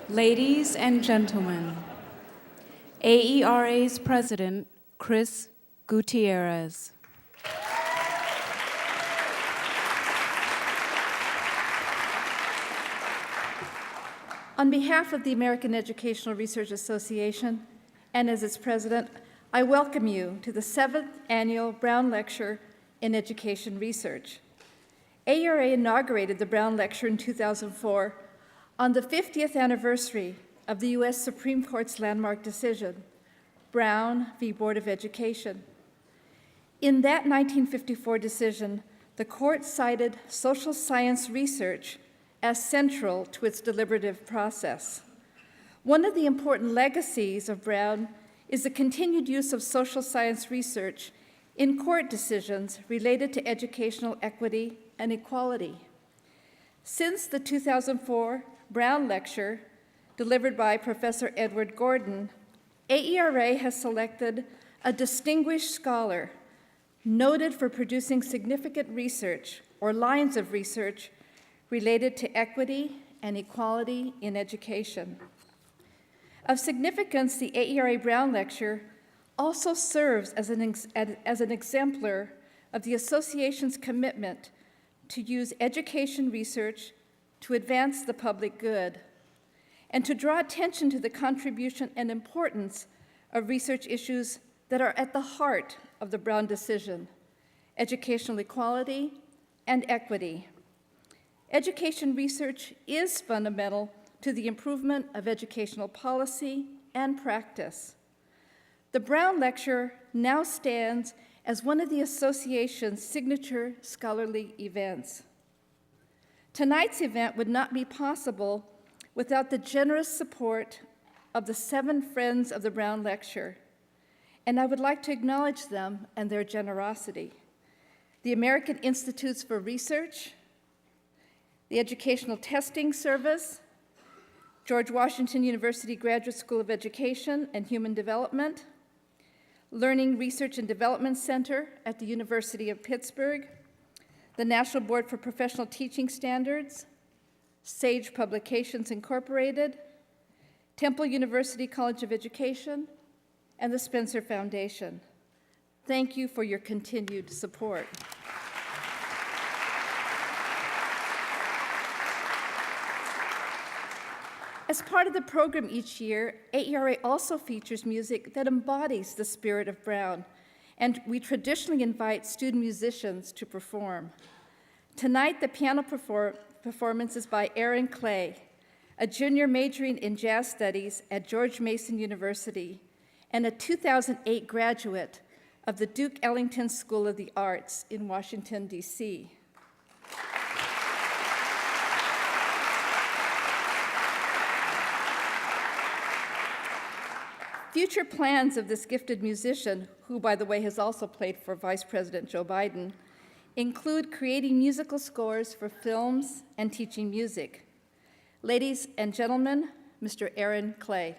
Ladies and gentlemen, AERA's President, Chris Gutierrez. On behalf of the American Educational Research Association and as its president, I welcome you to the 7th Annual Brown Lecture in Education Research. AERA inaugurated the Brown Lecture in 2004 on the 50th anniversary of the U.S. Supreme Court's landmark decision, Brown v. Board of Education. In that 1954 decision, the court cited social science research as central to its deliberative process. One of the important legacies of Brown is the continued use of social science research in court decisions related to educational equity and equality. Since the 2004 Brown Lecture, delivered by Professor Edward Gordon, AERA has selected a distinguished scholar noted for producing significant research or lines of research related to equity and equality in education. Of significance, the AERA Brown Lecture also serves as an exemplar of the association's commitment to use education research to advance the public good and to draw attention to the contribution and importance of research issues that are at the heart of the Brown decision: educational equality and equity. Education research is fundamental to the improvement of educational policy and practice. The Brown Lecture now stands as one of the association's signature scholarly events. Tonight's event would not be possible without the generous support of the 7 Friends of the Brown Lecture, and I would like to acknowledge them and their generosity. The American Institutes for Research, the Educational Testing Service, George Washington University Graduate School of Education and Human Development, Learning Research and Development Center at the University of Pittsburgh, the National Board for Professional Teaching Standards, Sage Publications Incorporated, Temple University College of Education, and the Spencer Foundation. Thank you for your continued support. As part of the program each year, AERA also features music that embodies the spirit of Brown, and we traditionally invite student musicians to perform. Tonight, the piano performance is by Aaron Clay, a junior majoring in jazz studies at George Mason University and a 2008 graduate of the Duke Ellington School of the Arts in Washington, D.C. Future plans of this gifted musician, who, by the way, has also played for Vice President Joe Biden, include creating musical scores for films and teaching music. Ladies and gentlemen, Mr. Aaron Clay.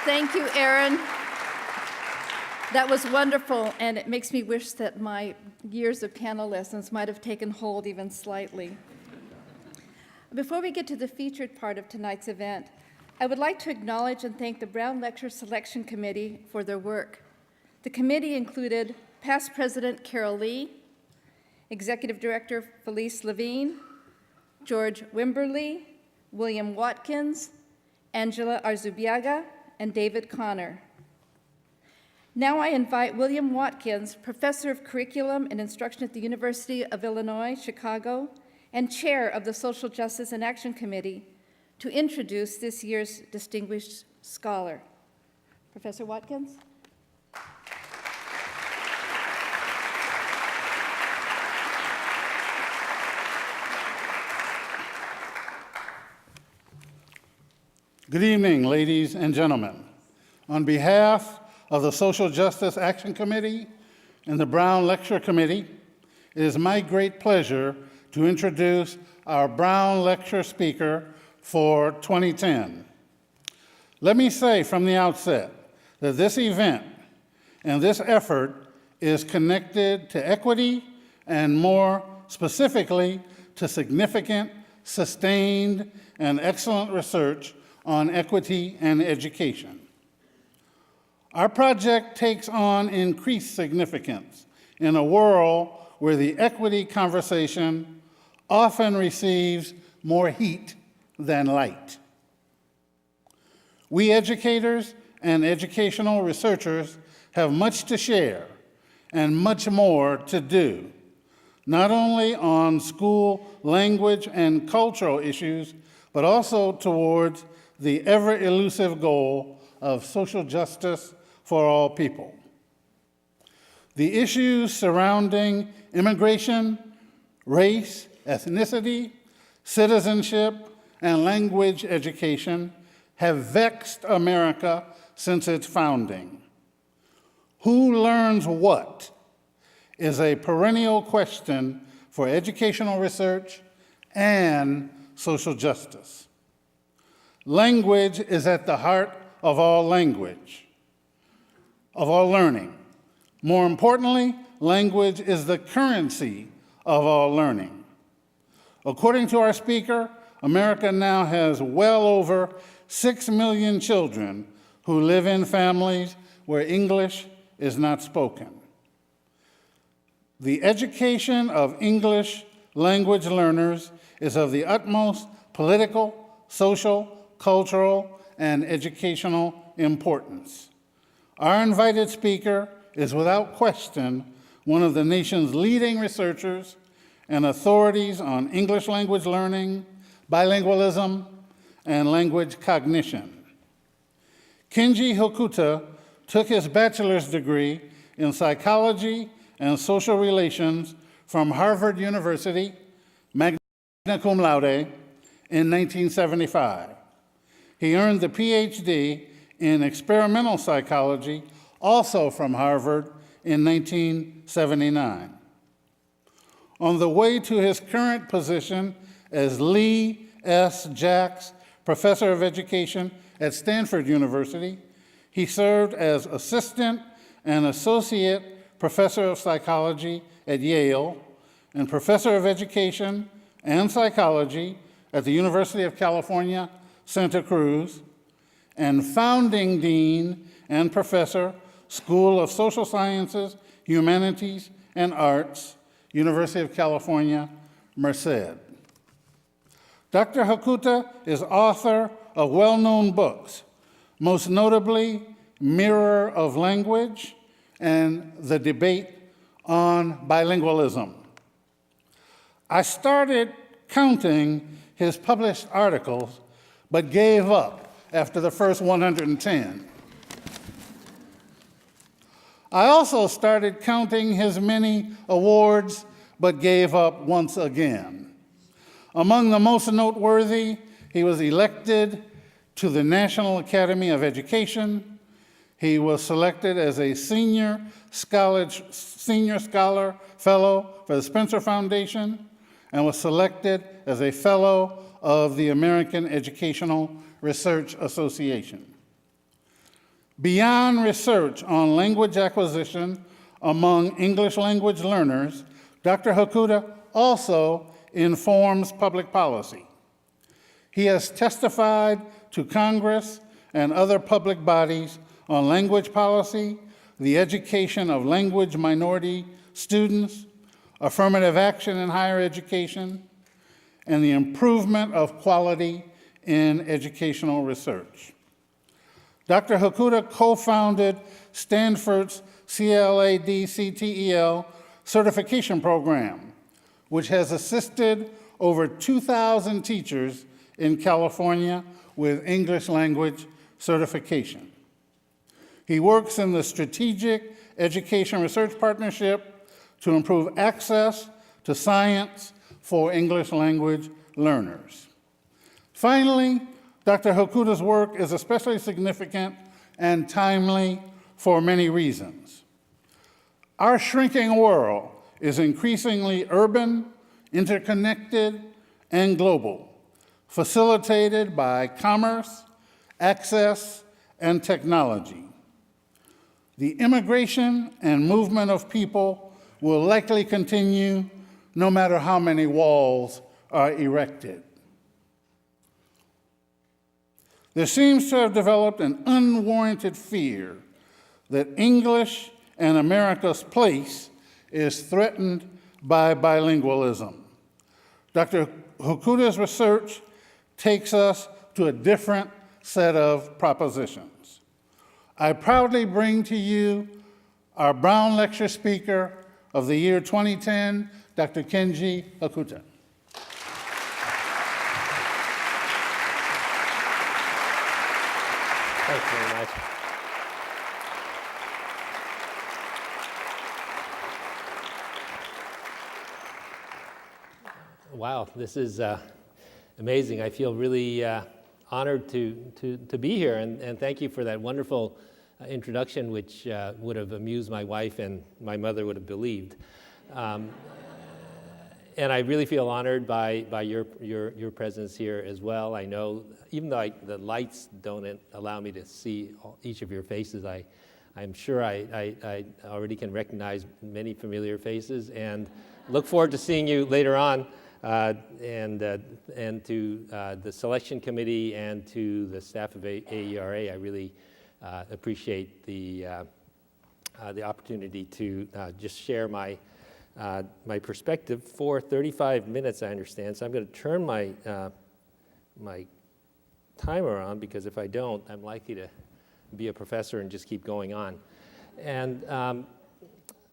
Thank you, Aaron. That was wonderful, and it makes me wish that my years of piano lessons might have taken hold even slightly. Before we get to the featured part of tonight's event, I would like to acknowledge and thank the Brown Lecture Selection Committee for their work. The committee included past President Carol Lee, Executive Director Felice Levine, George Wimberly, William Watkins, Angela Arzubiaga, and David Connor. Now I invite William Watkins, Professor of Curriculum and Instruction at the University of Illinois, Chicago, and Chair of the Social Justice and Action Committee, to introduce this year's distinguished scholar. Professor Watkins? Good evening, ladies and gentlemen. On behalf of the Social Justice Action Committee and the Brown Lecture Committee, it is my great pleasure to introduce our Brown Lecture speaker for 2010. Let me say from the outset that this event and this effort is connected to equity and more specifically to significant, sustained, and excellent research on equity and education. Our project takes on increased significance in a world where the equity conversation often receives more heat than light. We educators and educational researchers have much to share and much more to do, not only on school language and cultural issues, but also towards the ever-elusive goal of social justice for all people. The issues surrounding immigration, race, ethnicity, citizenship, and language education have vexed America since its founding. Who learns what is a perennial question for educational research and social justice. Language is at the heart of all language, of all learning. More importantly, language is the currency of all learning. According to our speaker, America now has well over 6 million children who live in families where English is not spoken. The education of English language learners is of the utmost political, social, cultural, and educational importance. Our invited speaker is without question one of the nation's leading researchers and authorities on English language learning, bilingualism, and language cognition. Kenji Hakuta took his bachelor's degree in psychology and social relations from Harvard University, magna cum laude, in 1975. He earned the PhD in experimental psychology, also from Harvard, in 1979. On the way to his current position as Lee S. Jacks Professor of Education at Stanford University, he served as assistant and associate professor of psychology at Yale and professor of education and psychology at the University of California, Santa Cruz, and founding dean and professor, School of Social Sciences, Humanities, and Arts, University of California, Merced. Dr. Hakuta is author of well-known books, most notably Mirror of Language and The Debate on Bilingualism. I started counting his published articles, but gave up after the first 110. I also started counting his many awards, but gave up once again. Among the most noteworthy, he was elected to the National Academy of Education. He was selected as a senior scholar fellow for the Spencer Foundation and was selected as a fellow of the American Educational Research Association. Beyond research on language acquisition among English language learners, Dr. Hakuta also informs public policy. He has testified to Congress and other public bodies on language policy, the education of language minority students, affirmative action in higher education, and the improvement of quality in educational research. Dr. Hakuta co-founded Stanford's CLAD-CTEL certification program, which has assisted over 2,000 teachers in California with English language certification. He works in the Strategic Education Research Partnership to improve access to science for English language learners. Finally, Dr. Hakuta's work is especially significant and timely for many reasons. Our shrinking world is increasingly urban, interconnected, and global, facilitated by commerce, access, and technology. The immigration and movement of people will likely continue no matter how many walls are erected. There seems to have developed an unwarranted fear that English and America's place is threatened by bilingualism. Dr. Hakuta's research takes us to a different set of propositions. I proudly bring to you our Brown Lecture speaker of the year 2010, Dr. Kenji Hakuta. Thanks very much. Wow, this is amazing. I feel really honored to be here, and thank you for that wonderful introduction, which would have amused my wife and my mother would have believed. And I really feel honored by your presence here as well. I know, even though the lights don't allow me to see each of your faces, I'm sure I already can recognize many familiar faces, and look forward to seeing you later on, and to the selection committee and to the staff of AERA. I really appreciate the opportunity to just share my perspective for 35 minutes, I understand. So I'm going to turn my timer on, because if I don't, I'm likely to be a professor and just keep going on. And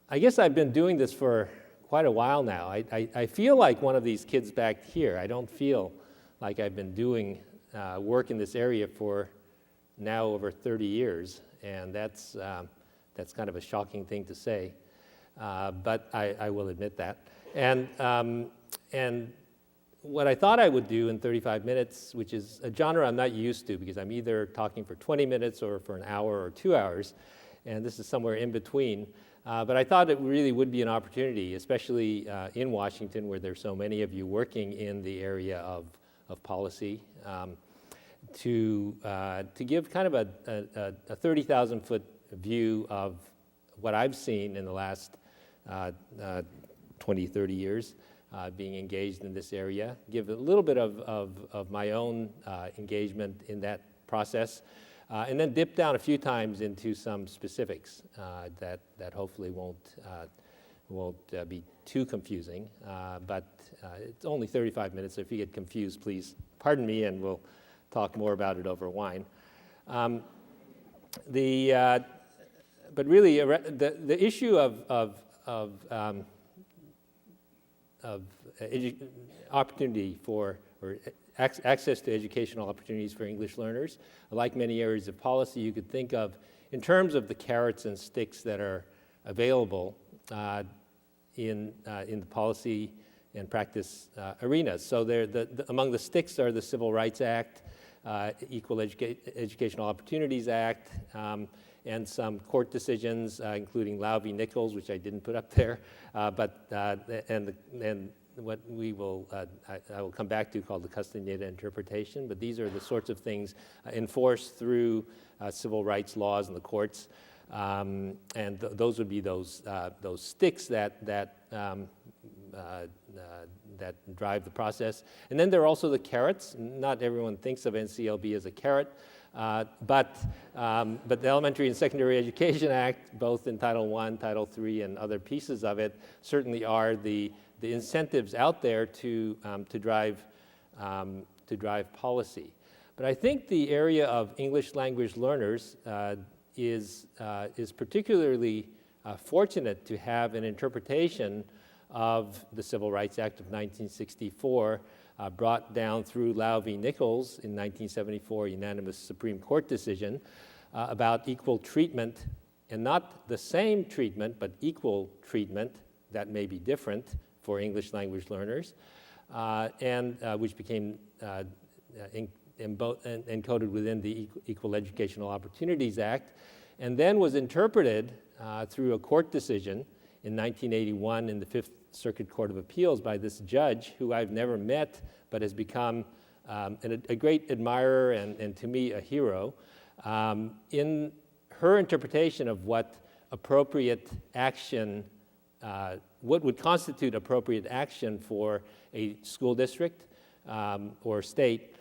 I guess I've been doing this for quite a while now. I feel like one of these kids back here. I don't feel like I've been doing work in this area for now over 30 years, and that's kind of a shocking thing to say. But I will admit that. And what I thought I would do in 35 minutes, which is a genre I'm not used to, because I'm either talking for 20 minutes or for an hour or 2 hours, and this is somewhere in between. But I thought it really would be an opportunity, especially in Washington, where there's so many of you working in the area of policy, to give kind of a 30,000-foot view of what I've seen in the last 20, 30 years being engaged in this area, give a little bit of my own engagement in that process, and then dip down a few times into some specifics that hopefully won't be too confusing. But it's only 35 minutes, so if you get confused, please pardon me, and we'll talk more about it over wine. But really, the issue of opportunity for, or access to educational opportunities for English learners, like many areas of policy, you could think of in terms of the carrots and sticks that are available in the policy and practice arenas. So among the sticks are the Civil Rights Act, Equal Educational Opportunities Act, and some court decisions, including Lau v. Nichols, which I didn't put up there, and what we will, I will come back to, called the Castaneda interpretation, but these are the sorts of things enforced through civil rights laws in the courts, and those would be those sticks that drive the process. And then there are also the carrots. Not everyone thinks of NCLB as a carrot, but the Elementary and Secondary Education Act, both in Title I, Title III, and other pieces of it, certainly are the incentives out there to drive policy. But I think the area of English language learners is particularly fortunate to have an interpretation of the Civil Rights Act of 1964, brought down through Lau v. Nichols in 1974, unanimous Supreme Court decision, about equal treatment, and not the same treatment, but equal treatment that may be different for English language learners, and which became encoded within the Equal Educational Opportunities Act, and then was interpreted through a court decision in 1981 in the Fifth Circuit Court of Appeals by this judge, who I've never met, but has become a great admirer and to me a hero, in her interpretation of what appropriate action, what would constitute appropriate action for a school district or state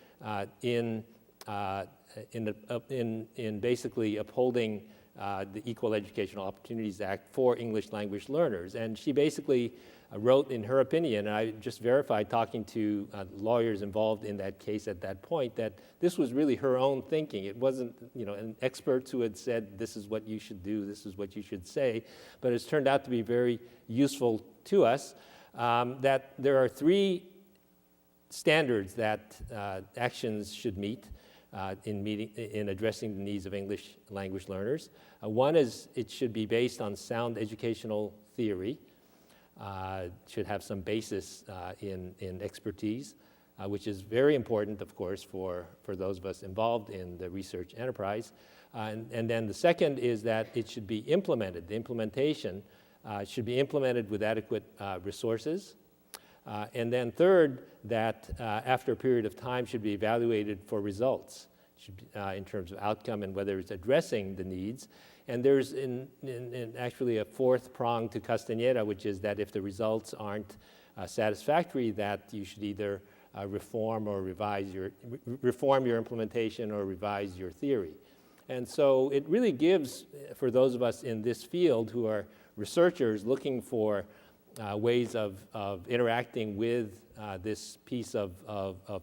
in basically upholding the Equal Educational Opportunities Act for English language learners. And she basically wrote in her opinion, and I just verified talking to lawyers involved in that case at that point, that this was really her own thinking. It wasn't, an experts who had said, this is what you should do, this is what you should say, but it's turned out to be very useful to us, that there are three standards that actions should meet in addressing the needs of English language learners. One is it should be based on sound educational theory, should have some basis in expertise, which is very important, of course, for those of us involved in the research enterprise. And then the second is that it should be implemented. The implementation should be implemented with adequate resources. And then third, that after a period of time should be evaluated for results, in terms of outcome and whether it's addressing the needs. And there's actually a fourth prong to Castaneda, which is that if the results aren't satisfactory, that you should either reform your implementation or revise your theory. And so it really gives, for those of us in this field who are researchers looking for ways of interacting with this piece of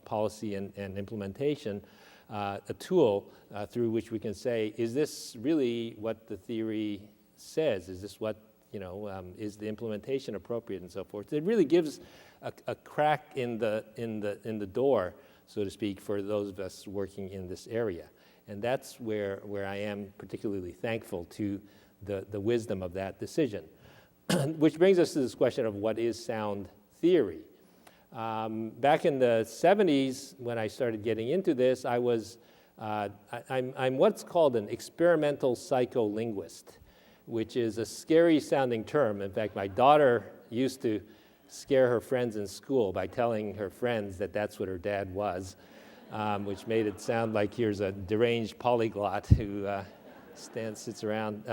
policy and implementation, a tool through which we can say, is this really what the theory says? Is this what, is the implementation appropriate and so forth? It really gives a crack in the door, so to speak, for those of us working in this area. And that's where I am particularly thankful to the wisdom of that decision. Which brings us to this question of what is sound theory. Back in the 70s, when I started getting into this, I'm what's called an experimental psycholinguist, which is a scary sounding term. In fact, my daughter used to scare her friends in school by telling her friends that that's what her dad was, which made it sound like here's a deranged polyglot who sits around.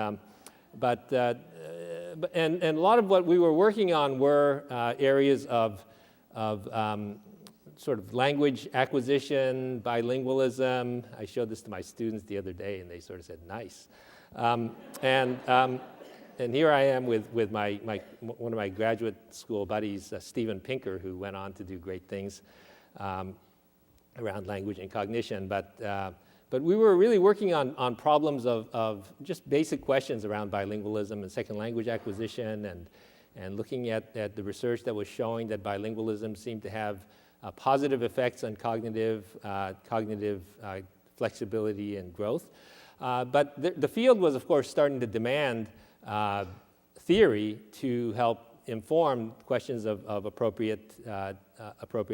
And a lot of what we were working on were areas of sort of language acquisition, bilingualism. I showed this to my students the other day, and they sort of said, "Nice." And here I am with one of my graduate school buddies, Stephen Pinker, who went on to do great things around language and cognition. But we were really working on problems of just basic questions around bilingualism and second language acquisition, and looking at the research that was showing that bilingualism seemed to have positive effects on cognitive flexibility and growth. But the field was, of course, starting to demand theory to help inform questions of appropriate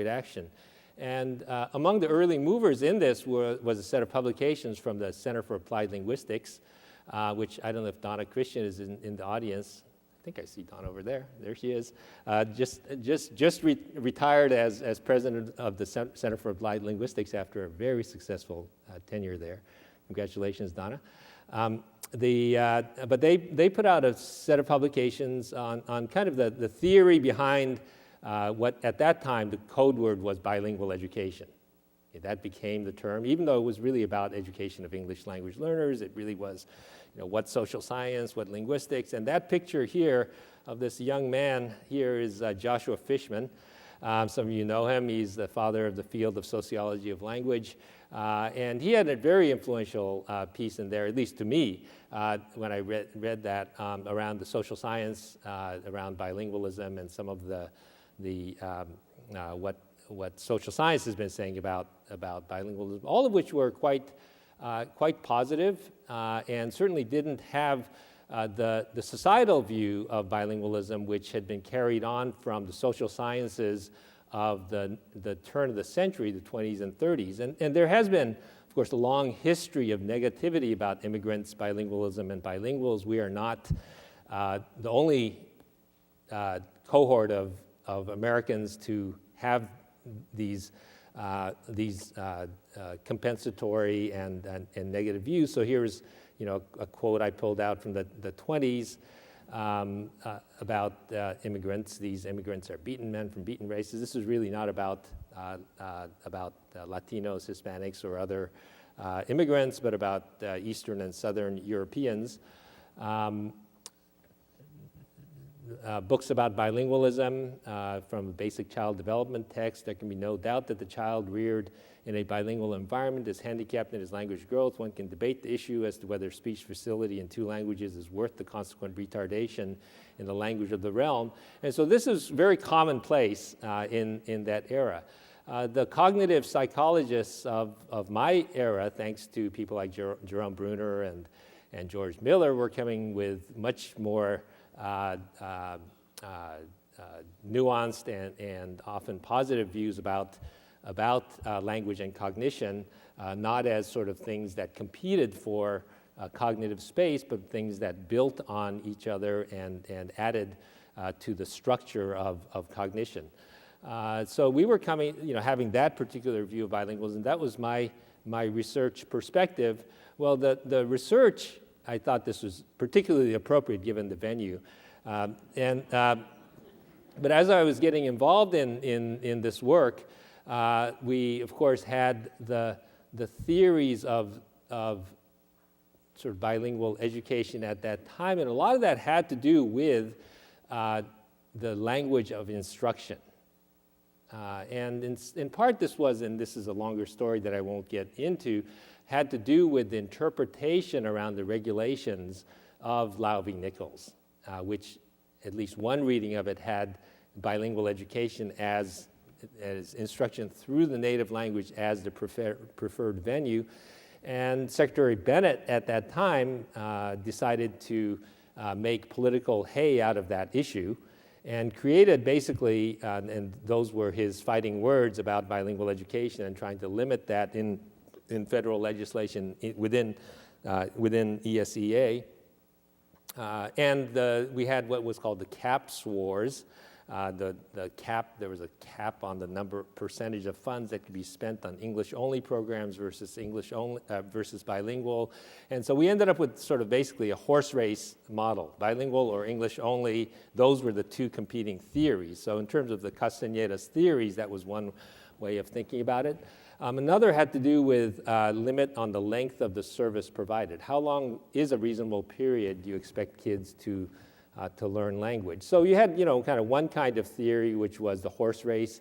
action. And among the early movers in this was a set of publications from the Center for Applied Linguistics, which I don't know if Donna Christian is in the audience. think I see Donna over there. There she is. Just retired as president of the Center for Applied Linguistics after a very successful tenure there. Congratulations, Donna. But they put out a set of publications on kind of the theory behind what at that time the code word was bilingual education. That became the term, even though it was really about education of English language learners. It really was, what social science, what linguistics. And that picture here of this young man here is Joshua Fishman. Some of you know him. He's the father of the field of sociology of language. And he had a very influential piece in there, at least to me, when I read that around the social science, around bilingualism, and some of what social science has been saying about bilingualism, all of which were quite positive, and certainly didn't have the societal view of bilingualism, which had been carried on from the social sciences of the turn of the century, the 20s and 30s. And there has been, of course, a long history of negativity about immigrants, bilingualism, and bilinguals. We are not the only cohort of Americans to have these compensatory and negative views. So here's a quote I pulled out from the 20s about immigrants. These immigrants are beaten men from beaten races. This is really not about Latinos, Hispanics, or other immigrants, but about Eastern and Southern Europeans. Books about bilingualism from a basic child development text. There can be no doubt that the child reared in a bilingual environment is handicapped in his language growth. One can debate the issue as to whether speech facility in two languages is worth the consequent retardation in the language of the realm. And so this is very commonplace in that era. The cognitive psychologists of my era, thanks to people like Jerome Bruner and George Miller, were coming with much more nuanced and often positive views about language and cognition, not as sort of things that competed for cognitive space, but things that built on each other and added to the structure of cognition. So we were coming, having that particular view of bilingualism. That was my research perspective. Well, the research, I thought this was particularly appropriate given the venue. But as I was getting involved in this work, we, of course, had the theories of sort of bilingual education at that time, and a lot of that had to do with the language of instruction. And in part this was, and this is a longer story that I won't get into, had to do with the interpretation around the regulations of Lau v. Nichols, which at least one reading of it had bilingual education as instruction through the native language as the preferred venue. And Secretary Bennett at that time decided to make political hay out of that issue and created basically, and those were his fighting words about bilingual education and trying to limit that in federal legislation within ESEA. And we had what was called the caps wars. There was a cap on the percentage of funds that could be spent on English-only programs versus versus bilingual. And so we ended up with sort of basically a horse race model, bilingual or English-only. Those were the two competing theories. So in terms of the Castañeda's theories, that was one way of thinking about it. Another had to do with limit on the length of the service provided. How long is a reasonable period do you expect kids to learn language? So you had, kind of one kind of theory, which was the horse race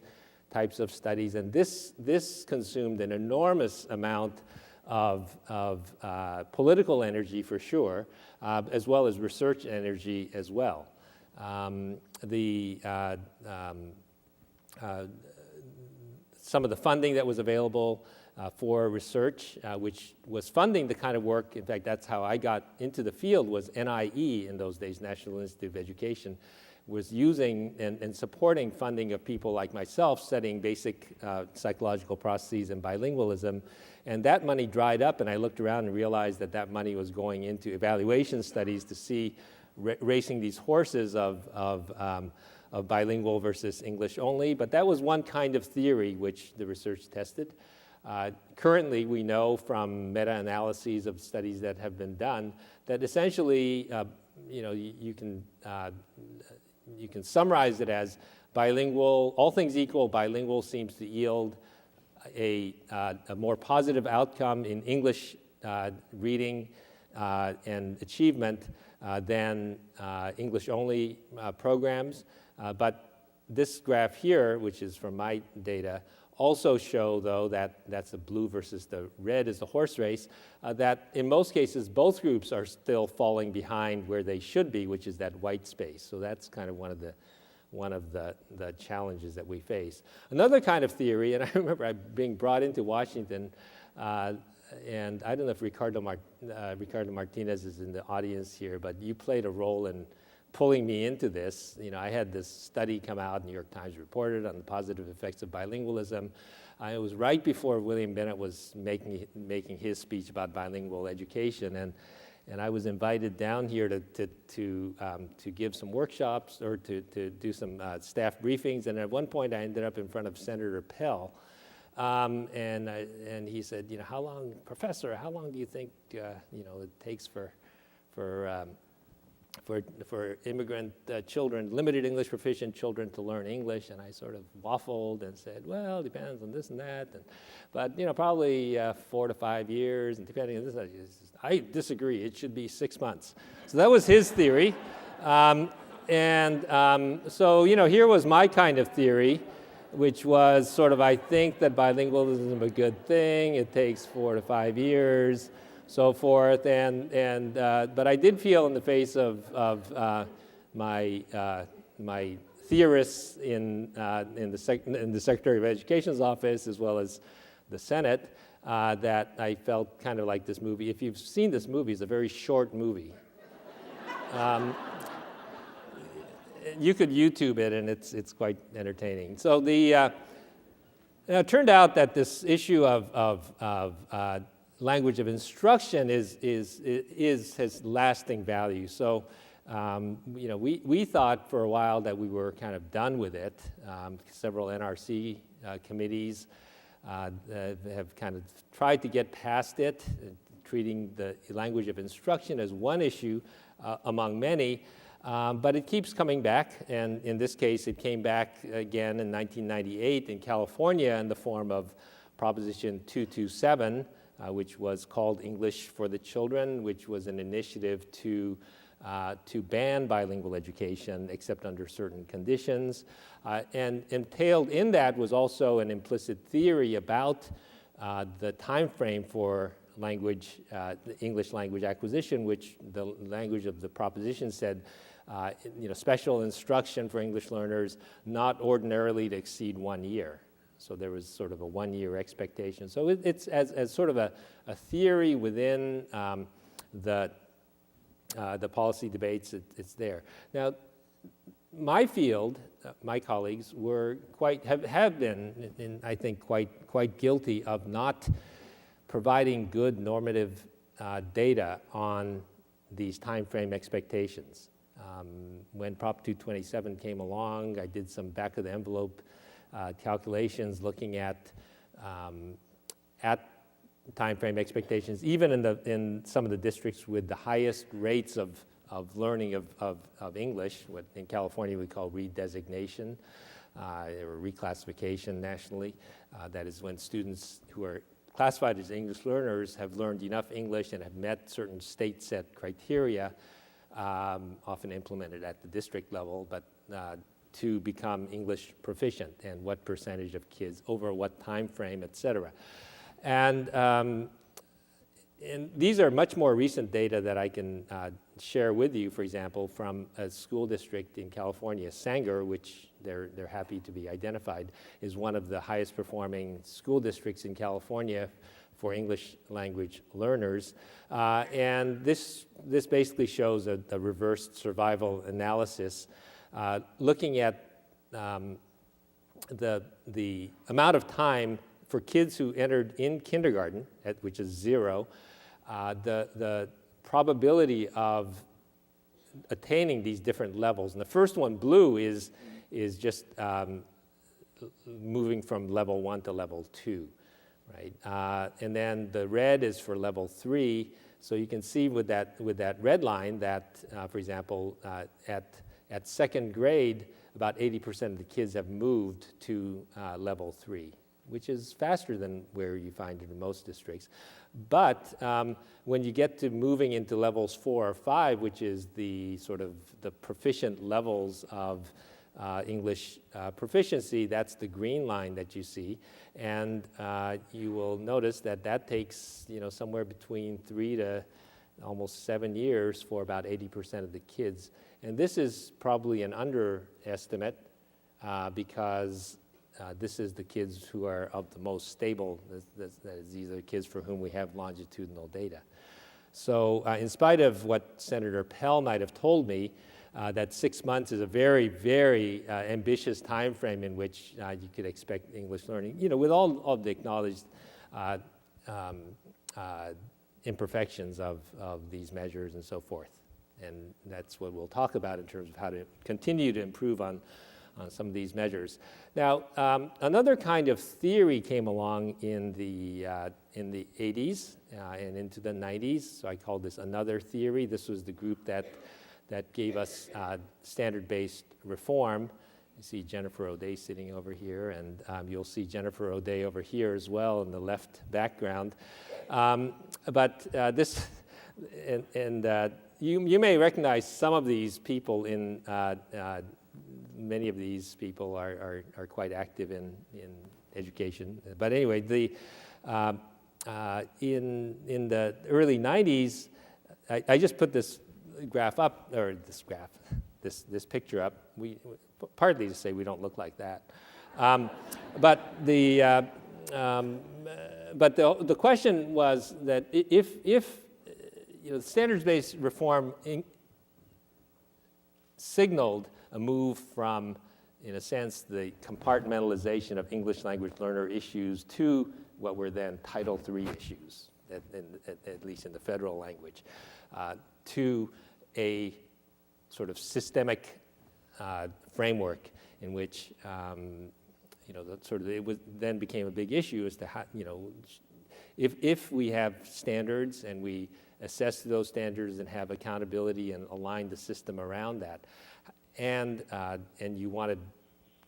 types of studies, and this consumed an enormous amount of political energy for sure, as well as research energy as well. Some of the funding that was available for research, which was funding the kind of work, in fact, that's how I got into the field, was NIE in those days, National Institute of Education, was using and supporting funding of people like myself studying basic psychological processes and bilingualism. And that money dried up, and I looked around and realized that money was going into evaluation studies to see racing these horses of bilingual versus English only, but that was one kind of theory which the research tested. Currently, we know from meta-analyses of studies that have been done that essentially, you can summarize it as bilingual. All things equal, bilingual seems to yield a more positive outcome in English reading and achievement than English-only programs. But this graph here, which is from my data, also show, though, that that's the blue versus the red is the horse race, that in most cases, both groups are still falling behind where they should be, which is that white space. So that's kind of one of the challenges that we face. Another kind of theory, and I remember being brought into Washington, and I don't know if Ricardo Martinez is in the audience here, but you played a role in pulling me into this. I had this study come out, New York Times reported on the positive effects of bilingualism. It was right before William Bennett was making his speech about bilingual education, and I was invited down here to give some workshops or to do some staff briefings. And at one point, I ended up in front of Senator Pell, and he said, Professor, how long do you think it takes for immigrant children, limited English proficient children, to learn English? And I sort of waffled and said, well, it depends on this and that, but probably 4 to 5 years, and depending on this. I disagree. It should be 6 months. So that was his theory, so here was my kind of theory, which was sort of, I think that bilingualism is a good thing. It takes 4 to 5 years. So forth, but I did feel in the face of my theorists in the Secretary of Education's office, as well as the Senate, that I felt kind of like this movie. If you've seen this movie, it's a very short movie. You could YouTube it, and it's quite entertaining. So it turned out that this issue of language of instruction has lasting value. So, we thought for a while that we were kind of done with it. Several NRC committees have kind of tried to get past it, treating the language of instruction as one issue among many, but it keeps coming back. And in this case, it came back again in 1998 in California in the form of Proposition 227, which was called English for the Children, which was an initiative to ban bilingual education except under certain conditions. And entailed in that was also an implicit theory about the time frame for the English language acquisition, which the language of the proposition said, special instruction for English learners not ordinarily to exceed 1 year. So there was sort of a 1-year expectation. So it's as sort of a theory within the policy debates. It's there. Now, my field, my colleagues have been, I think, quite guilty of not providing good normative data on these time frame expectations. When Prop 227 came along, I did some back of the envelope calculations looking at time frame expectations, even in some of the districts with the highest rates of learning of English, what in California we call redesignation or reclassification nationally. That is when students who are classified as English learners have learned enough English and have met certain state-set criteria, often implemented at the district level, but to become English proficient, and what percentage of kids over what time frame, et cetera. And these are much more recent data that I can share with you, for example, from a school district in California, Sanger, which they're happy to be identified, is one of the highest performing school districts in California for English language learners. And this basically shows a reversed survival analysis looking at the amount of time for kids who entered in kindergarten, which is 0, the probability of attaining these different levels. And the first one, blue, is just moving from level 1 to level 2, right? And then the red is for level 3. So you can see with that red line that, for example, at second grade, about 80% of the kids have moved to level 3, which is faster than where you find it in most districts. But when you get to moving into levels 4 or 5, which is the sort of the proficient levels of English proficiency, that's the green line that you see. And you will notice that that takes, somewhere between 3 to almost 7 years for about 80% of the kids. And this is probably an underestimate because this is the kids who are of the most stable. These are the kids for whom we have longitudinal data. So in spite of what Senator Pell might have told me, that 6 months is a very, very ambitious time frame in which you could expect English learning, with all of the acknowledged imperfections of these measures and so forth. And that's what we'll talk about in terms of how to continue to improve on some of these measures. Now, another kind of theory came along in the 80s and into the 90s. So I call this another theory. This was the group that gave us standard-based reform. You see Jennifer O'Day sitting over here, and you'll see Jennifer O'Day over here as well in the left background. You may recognize some of these people in, many of these people are quite active in education. But anyway, in the early 90s, I just put this graph up, or this picture up. Partly to say we don't look like that. But the question was that if standards-based reform signaled a move from, in a sense, the compartmentalization of English language learner issues to what were then Title III issues, at least in the federal language, to a sort of systemic framework in which it then became a big issue as to how, if we have standards and we assess those standards and have accountability and align the system around that, and you want to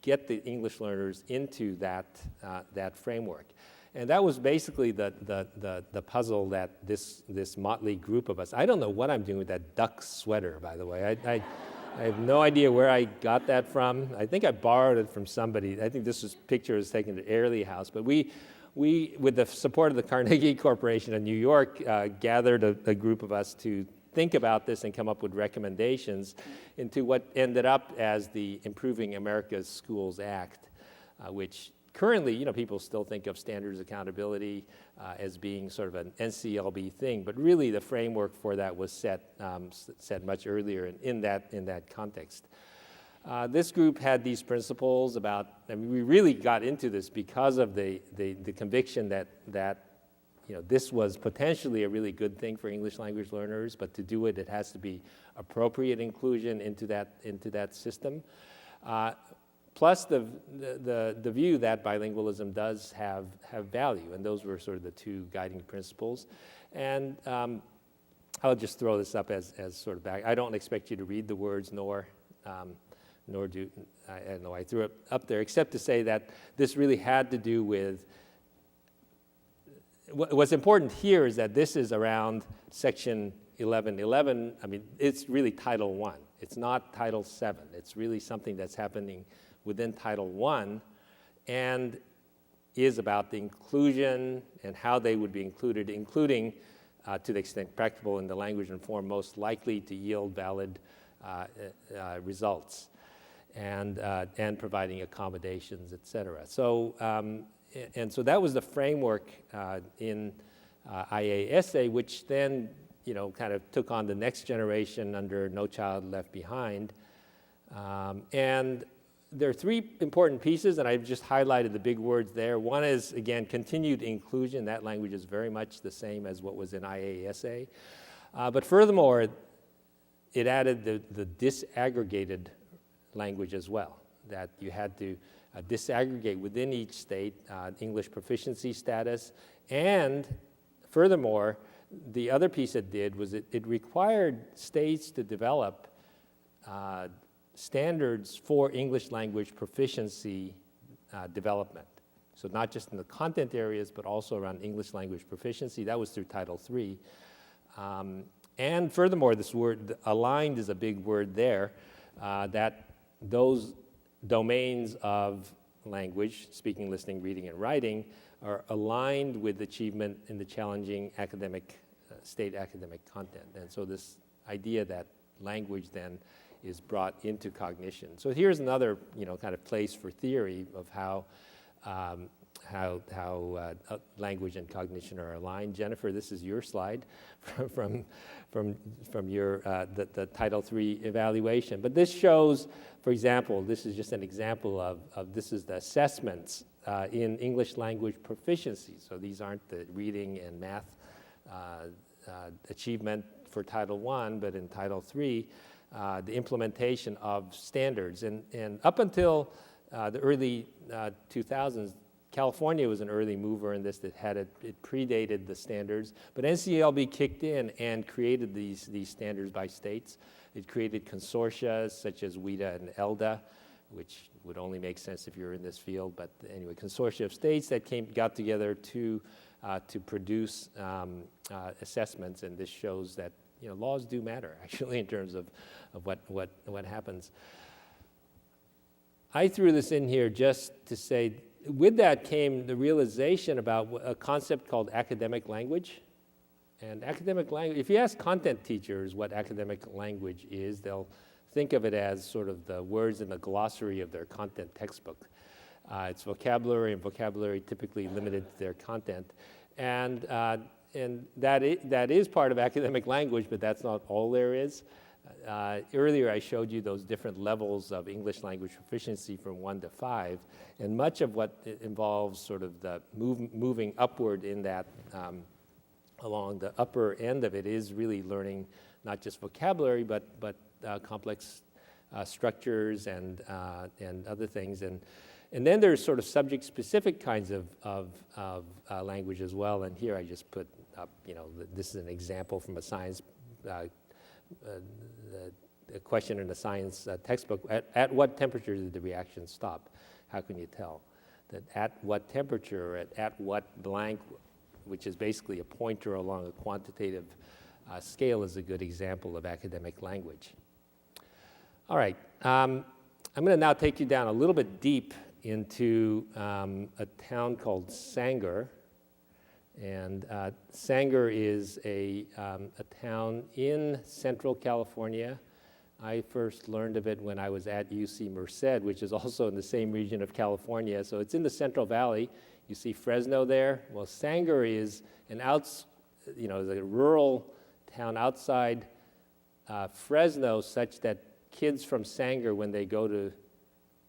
get the English learners into that framework. And that was basically the puzzle that this motley group of us. I don't know what I'm doing with that duck sweater, by the way. I have no idea where I got that from. I think I borrowed it from somebody. I think this picture was taken at Airlie House. But we, with the support of the Carnegie Corporation in New York, gathered a group of us to think about this and come up with recommendations into what ended up as the Improving America's Schools Act, which currently, people still think of standards accountability as being sort of an NCLB thing, but really the framework for that was set much earlier in that context. This group had these principles about, we really got into this because of the conviction that this was potentially a really good thing for English language learners, but to do it, it has to be appropriate inclusion into that system. Plus the view that bilingualism does have value, and those were sort of the two guiding principles. And I'll just throw this up as sort of back. I don't expect you to read the words, nor do I don't know. I threw it up there, except to say that this really had to do with. What's important here is that this is around Section 1111. It's really Title I. It's not Title VII. It's really something that's happening within Title I, and is about the inclusion and how they would be included, including, to the extent practicable, in the language and form most likely to yield valid results, and providing accommodations, et cetera. So, and so that was the framework in IASA, which then, kind of took on the next generation under No Child Left Behind, and there are three important pieces, and I've just highlighted the big words there. One is, again, continued inclusion. That language is very much the same as what was in IASA. But furthermore, it added the disaggregated language as well, that you had to disaggregate within each state English proficiency status. And furthermore, the other piece it did was it required states to develop standards for English language proficiency development. So not just in the content areas, but also around English language proficiency. That was through Title III. And furthermore, this word, aligned is a big word there, that those domains of language, speaking, listening, reading, and writing, are aligned with achievement in the challenging academic, state academic content. And so this idea that language then is brought into cognition. So here's another, kind of place for theory of how language and cognition are aligned. Jennifer, this is your slide from your the Title III evaluation. But this shows, for example, this is just an example of this is the assessments in English language proficiency. So these aren't the reading and math achievement for Title I, but in Title III, the implementation of standards. And up until the early 2000s, California was an early mover in this that had it predated the standards, but NCLB kicked in and created these standards by states. It created consortia such as WIDA and ELDA, which would only make sense if you're in this field, but anyway, consortia of states that got together to produce assessments, and this shows that laws do matter actually in terms of what happens. I threw this in here just to say, with that came the realization about a concept called academic language. And academic language, if you ask content teachers what academic language is, they'll think of it as sort of the words in the glossary of their content textbook. It's vocabulary, and vocabulary typically limited to their content. And that is part of academic language, but that's not all there is. Earlier I showed you those different levels of English language proficiency from 1 to 5, and much of what it involves sort of the moving upward in that, along the upper end of it is really learning not just vocabulary, but complex structures and other things. And then there's sort of subject-specific kinds of language as well, and here I just put up, this is an example from a science a question in a science textbook. At what temperature did the reaction stop? How can you tell? That at what temperature, or at what blank, which is basically a pointer along a quantitative scale, is a good example of academic language. All right, I'm going to now take you down a little bit deep into a town called Sanger. And Sanger is a town in Central California. I first learned of it when I was at UC Merced, which is also in the same region of California. So it's in the Central Valley. You see Fresno there. Well, Sanger is is a rural town outside Fresno, such that kids from Sanger, when they go to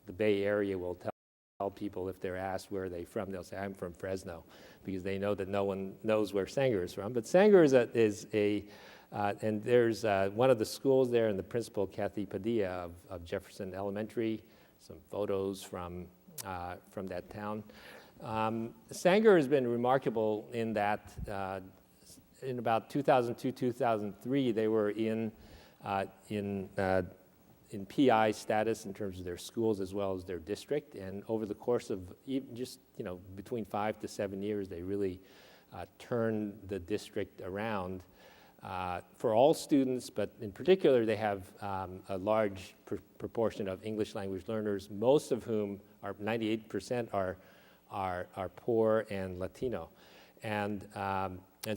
the Bay Area, will tell people, if they're asked where are they from, they'll say, I'm from Fresno, because they know that no one knows where Sanger is from. But Sanger and there's one of the schools there, and the principal, Kathy Padilla of Jefferson Elementary, some photos from that town. Sanger has been remarkable in that in about 2002, 2003, they were in PI status in terms of their schools as well as their district, and over the course of just between 5 to 7 years, they really turned the district around for all students, but in particular they have a large proportion of English language learners, most of whom are 98% are poor and Latino, and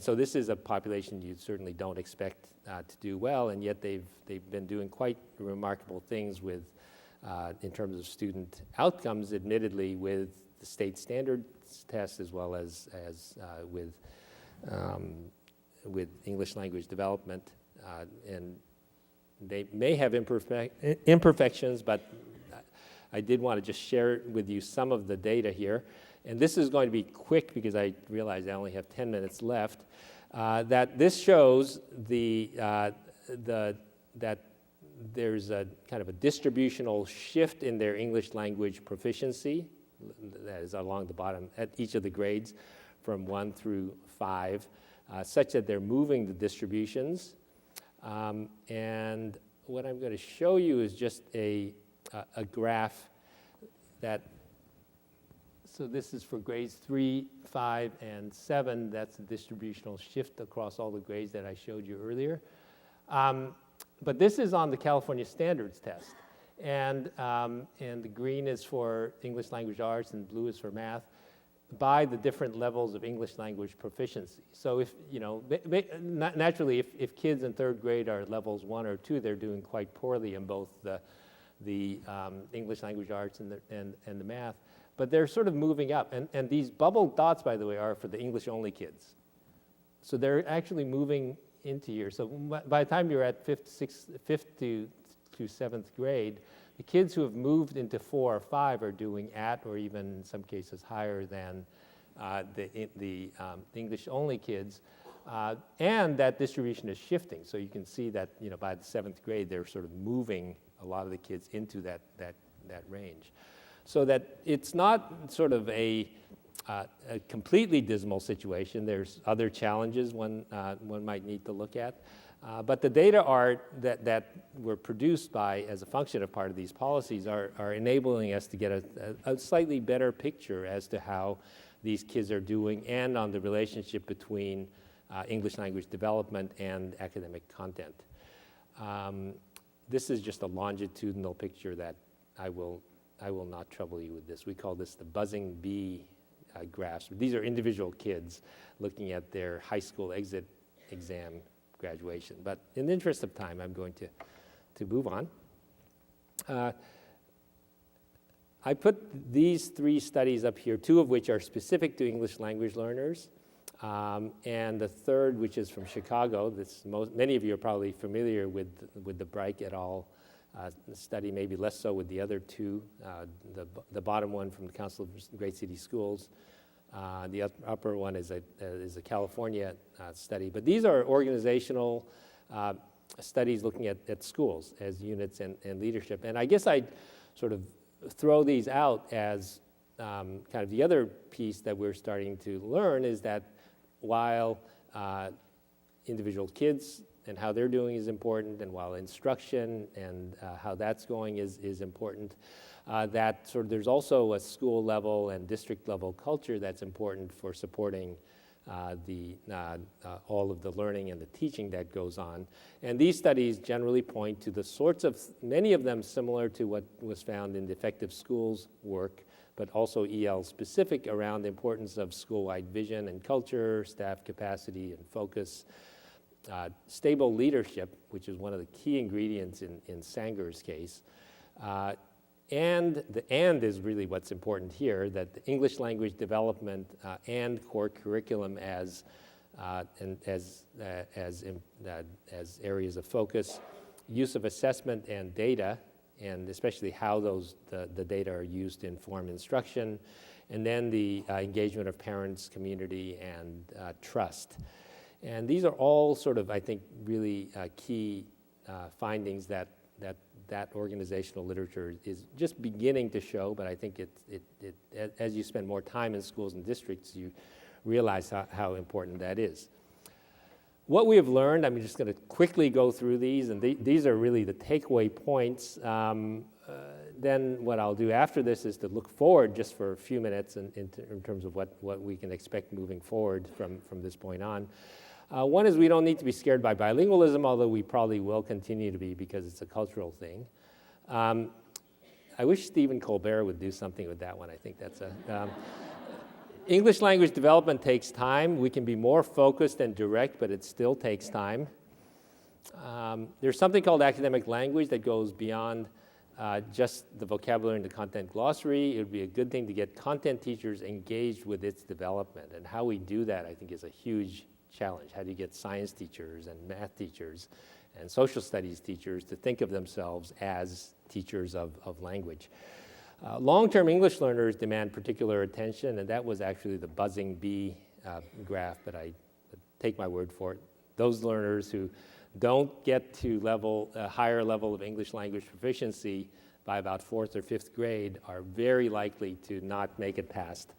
so this is a population you certainly don't expect to do well, and yet they've been doing quite remarkable things with in terms of student outcomes, admittedly with the state standards test as well as with English language development, and they may have imperfections, but I did want to just share with you some of the data here. And this is going to be quick because I realize I only have 10 minutes left. That this shows the that there's a kind of a distributional shift in their English language proficiency, that is along the bottom at each of the grades from 1 through 5, such that they're moving the distributions. And what I'm going to show you is just a graph that, so this is for grades 3, 5, and 7. That's the distributional shift across all the grades that I showed you earlier. But this is on the California Standards Test. And the green is for English language arts and blue is for math, by the different levels of English language proficiency. So if, naturally, if kids in 3rd grade are at levels 1 or 2, they're doing quite poorly in both the English language arts and the math. But they're sort of moving up. And these bubble dots, by the way, are for the English-only kids. So they're actually moving into here. So by the time you're at 5th to 7th grade, the kids who have moved into 4 or 5 are doing at, or even in some cases higher than the English-only kids. And that distribution is shifting. So you can see that by the 7th grade, they're sort of moving a lot of the kids into that range. So that it's not sort of a completely dismal situation. There's other challenges one might need to look at. But the data that were produced as a function of part of these policies are enabling us to get a slightly better picture as to how these kids are doing and on the relationship between English language development and academic content. This is just a longitudinal picture that I will not trouble you with this. We call this the buzzing bee graphs. These are individual kids looking at their high school exit exam graduation. But in the interest of time, I'm going to move on. I put these 3 studies up here, 2 of which are specific to English language learners, and the third, which is from Chicago. Many of you are probably familiar with the Breik et al. Study, maybe less so with the other 2. The bottom one from the Council of Great City Schools. The upper one is a California study. But these are organizational studies looking at schools as units and leadership. And I guess I'd sort of throw these out as kind of the other piece that we're starting to learn is that while individual kids and how they're doing is important, and while instruction and how that's going is important, that sort of there's also a school level and district level culture that's important for supporting all of the learning and the teaching that goes on. And these studies generally point to the sorts of, many of them similar to what was found in the Effective Schools work, but also EL specific around the importance of school-wide vision and culture, staff capacity and focus, stable leadership, which is one of the key ingredients in Sanger's case. And the "and" is really what's important here, that the English language development and core curriculum as areas of focus, use of assessment and data, and especially how the data are used to inform instruction, and then the engagement of parents, community, and trust. And these are all sort of, I think, really key findings that organizational literature is just beginning to show, but I think as you spend more time in schools and districts, you realize how important that is. What we have learned, I'm just going to quickly go through these, and these are really the takeaway points. Then what I'll do after this is to look forward just for a few minutes in terms of what we can expect moving forward from this point on. One is we don't need to be scared by bilingualism, although we probably will continue to be because it's a cultural thing. I wish Stephen Colbert would do something with that one. I think that's English language development takes time. We can be more focused and direct, but it still takes time. There's something called academic language that goes beyond just the vocabulary and the content glossary. It would be a good thing to get content teachers engaged with its development. And how we do that, I think, is a huge challenge. How do you get science teachers and math teachers and social studies teachers to think of themselves as teachers of language? Long-term English learners demand particular attention, and that was actually the buzzing bee graph, but I take my word for it. Those learners who don't get to a higher level of English language proficiency by about 4th or 5th grade are very likely to not make it past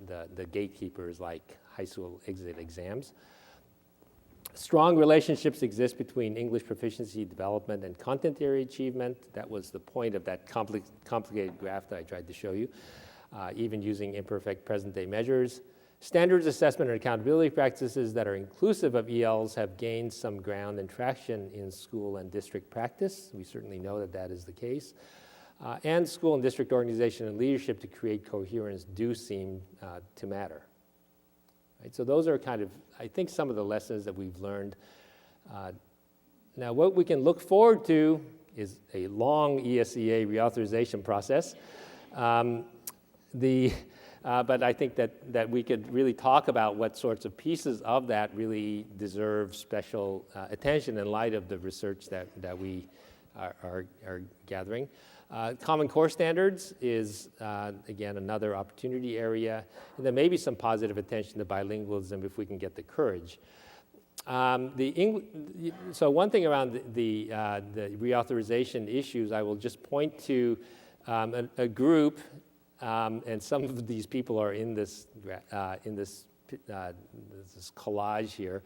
the gatekeepers like high school exit exams. Strong relationships exist between English proficiency development and content area achievement. That was the point of that complicated graph that I tried to show you, even using imperfect present-day measures. Standards assessment and accountability practices that are inclusive of ELs have gained some ground and traction in school and district practice. We certainly know that that is the case. And school and district organization and leadership to create coherence do seem to matter. Right? So those are kind of, I think, some of the lessons that we've learned. Now, what we can look forward to is a long ESEA reauthorization process. But I think that we could really talk about what sorts of pieces of that really deserve special attention in light of the research that we are gathering. Common Core Standards is, again, another opportunity area. And there may be some positive attention to bilingualism if we can get the courage. So one thing around the reauthorization issues, I will just point to a group, and some of these people are in this collage here.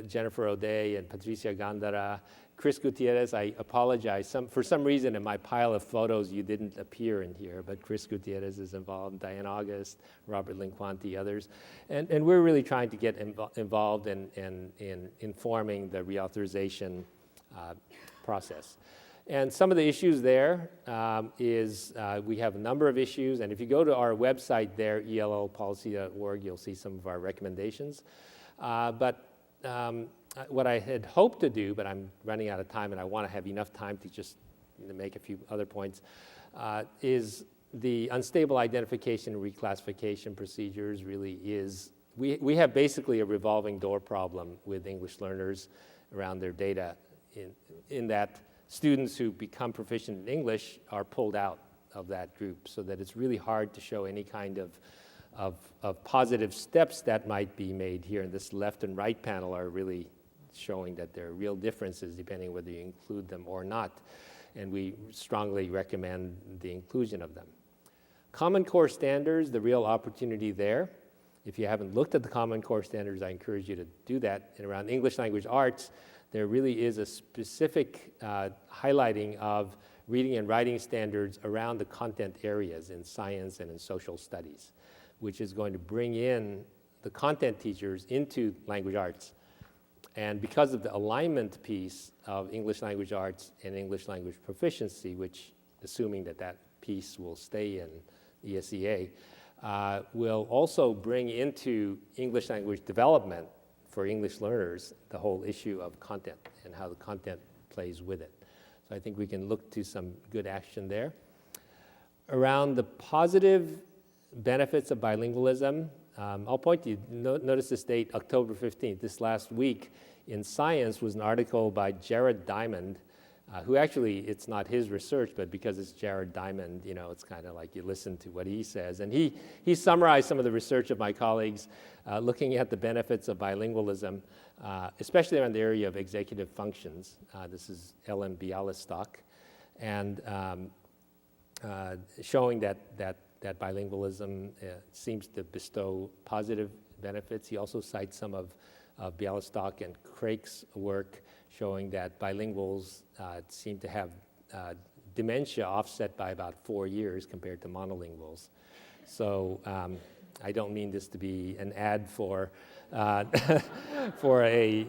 Jennifer O'Day and Patricia Gandara, Chris Gutierrez. I apologize. For some reason in my pile of photos you didn't appear in here, but Chris Gutierrez is involved, Diane August, Robert Linquanti, others. And we're really trying to get involved in informing the reauthorization process. And some of the issues there is we have a number of issues, and if you go to our website there, ellpolicy.org, you'll see some of our recommendations. But what I had hoped to do, but I'm running out of time and I want to have enough time to just make a few other points, is the unstable identification and reclassification procedures really is, we have basically a revolving door problem with English learners around their data in that students who become proficient in English are pulled out of that group, so that it's really hard to show any kind of positive steps that might be made here. And this left and right panel are really showing that there are real differences depending whether you include them or not. And we strongly recommend the inclusion of them. Common Core Standards, the real opportunity there. If you haven't looked at the Common Core Standards, I encourage you to do that. And around English language arts, there really is a specific highlighting of reading and writing standards around the content areas in science and in social studies, which is going to bring in the content teachers into language arts. And because of the alignment piece of English language arts and English language proficiency, which, assuming that that piece will stay in ESEA, will also bring into English language development for English learners the whole issue of content and how the content plays with it. So I think we can look to some good action there. Around the positive benefits of bilingualism, I'll point to you, notice this date, October 15th. This last week in Science was an article by Jared Diamond, who actually, it's not his research, but because it's Jared Diamond, you know, it's kind of like you listen to what he says. And he summarized some of the research of my colleagues looking at the benefits of bilingualism, especially around the area of executive functions. This is Ellen Bialystok, and showing that bilingualism seems to bestow positive benefits. He also cites some of Bialystok and Craig's work showing that bilinguals seem to have dementia offset by about 4 years compared to monolinguals. So I don't mean this to be an ad for for a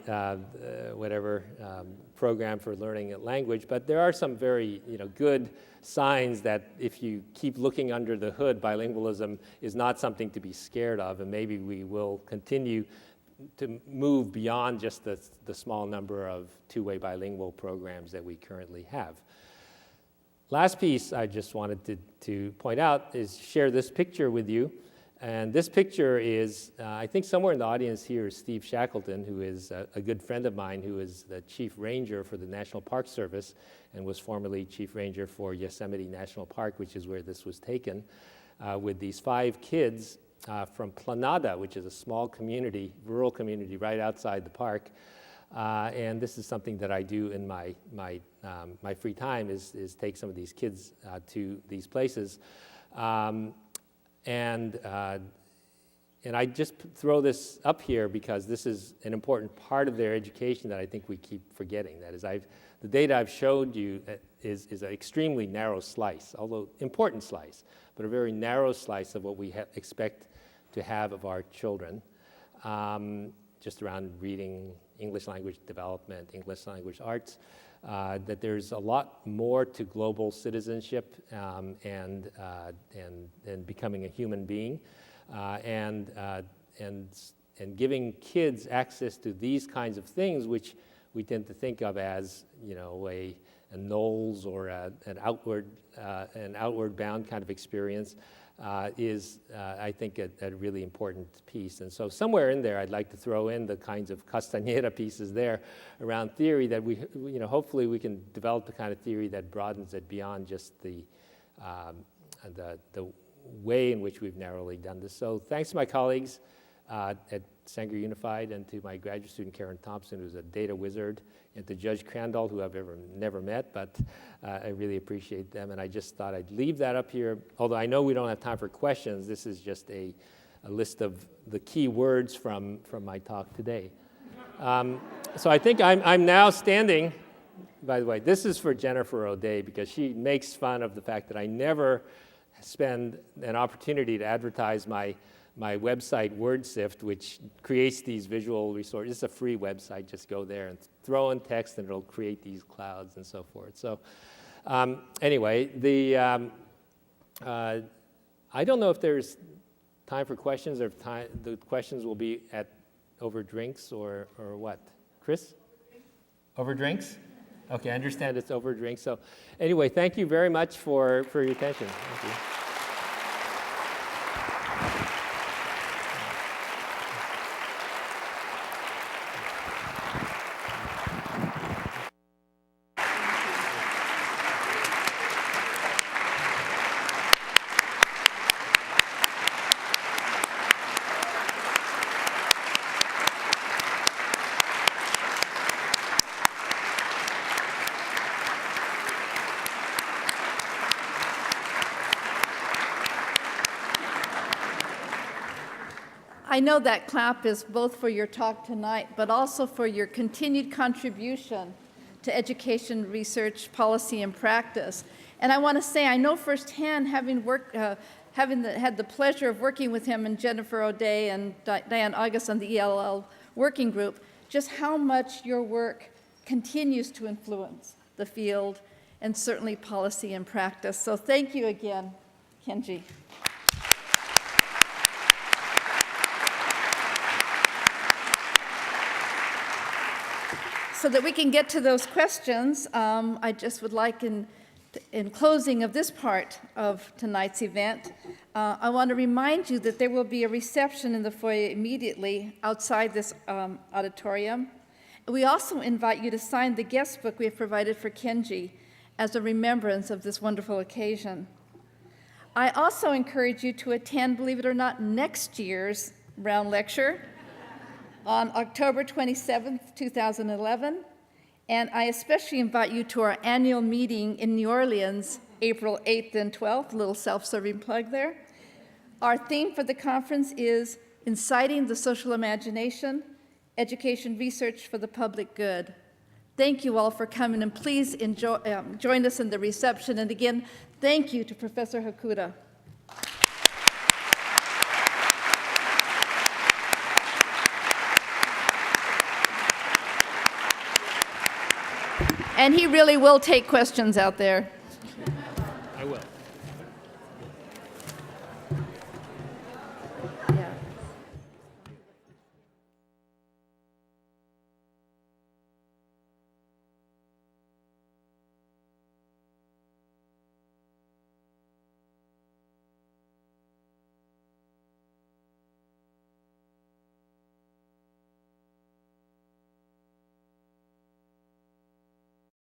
program for learning a language, but there are some very good signs that if you keep looking under the hood, bilingualism is not something to be scared of, and maybe we will continue to move beyond just the small number of two-way bilingual programs that we currently have. Last piece I just wanted to point out is share this picture with you. And this picture is, I think somewhere in the audience here is Steve Shackleton, who is a good friend of mine, who is the Chief Ranger for the National Park Service and was formerly Chief Ranger for Yosemite National Park, which is where this was taken, with these 5 kids from Planada, which is a small community, rural community right outside the park. And this is something that I do in my free time is take some of these kids to these places. And I just throw this up here because this is an important part of their education that I think we keep forgetting. That is, the data I've showed you is an extremely narrow slice, although important slice, but a very narrow slice of what we expect to have of our children, just around reading, English language development, English language arts, that there's a lot more to global citizenship and becoming a human being, and giving kids access to these kinds of things, which we tend to think of as, you know, a Knowles or an outward bound kind of experience, is, I think, a really important piece. And so somewhere in there, I'd like to throw in the kinds of Castañeda pieces there around theory that we, you know, hopefully we can develop the kind of theory that broadens it beyond just the way in which we've narrowly done this. So thanks to my colleagues at Sanger Unified, and to my graduate student Karen Thompson, who's a data wizard, and to Judge Crandall, who I've never met, but I really appreciate them. And I just thought I'd leave that up here. Although I know we don't have time for questions, this is just a list of the key words from my talk today. So I think I'm now standing. By the way, this is for Jennifer O'Day, because she makes fun of the fact that I never spend an opportunity to advertise my website, WordSift, which creates these visual resources. It's a free website. Just go there and throw in text, and it'll create these clouds and so forth. So anyway, I don't know if there's time for questions, or if the questions will be over drinks or what? Chris? Over drinks? Okay, I understand it's over drinks. So anyway, thank you very much for your attention. Thank you. I know that clap is both for your talk tonight, but also for your continued contribution to education, research, policy, and practice. And I want to say, I know firsthand, having had the pleasure of working with him and Jennifer O'Day and Diane August on the ELL working group, just how much your work continues to influence the field and certainly policy and practice. So thank you again, Kenji. So that we can get to those questions, I just would like, in closing of this part of tonight's event, I want to remind you that there will be a reception in the foyer immediately outside this auditorium. We also invite you to sign the guest book we have provided for Kenji as a remembrance of this wonderful occasion. I also encourage you to attend, believe it or not, next year's Brown Lecture on October 27th, 2011, and I especially invite you to our annual meeting in New Orleans, April 8th and 12th, a little self-serving plug there. Our theme for the conference is Inciting the Social Imagination, Education Research for the Public Good. Thank you all for coming, and please join us in the reception. And again, thank you to Professor Hakuta. And he really will take questions out there.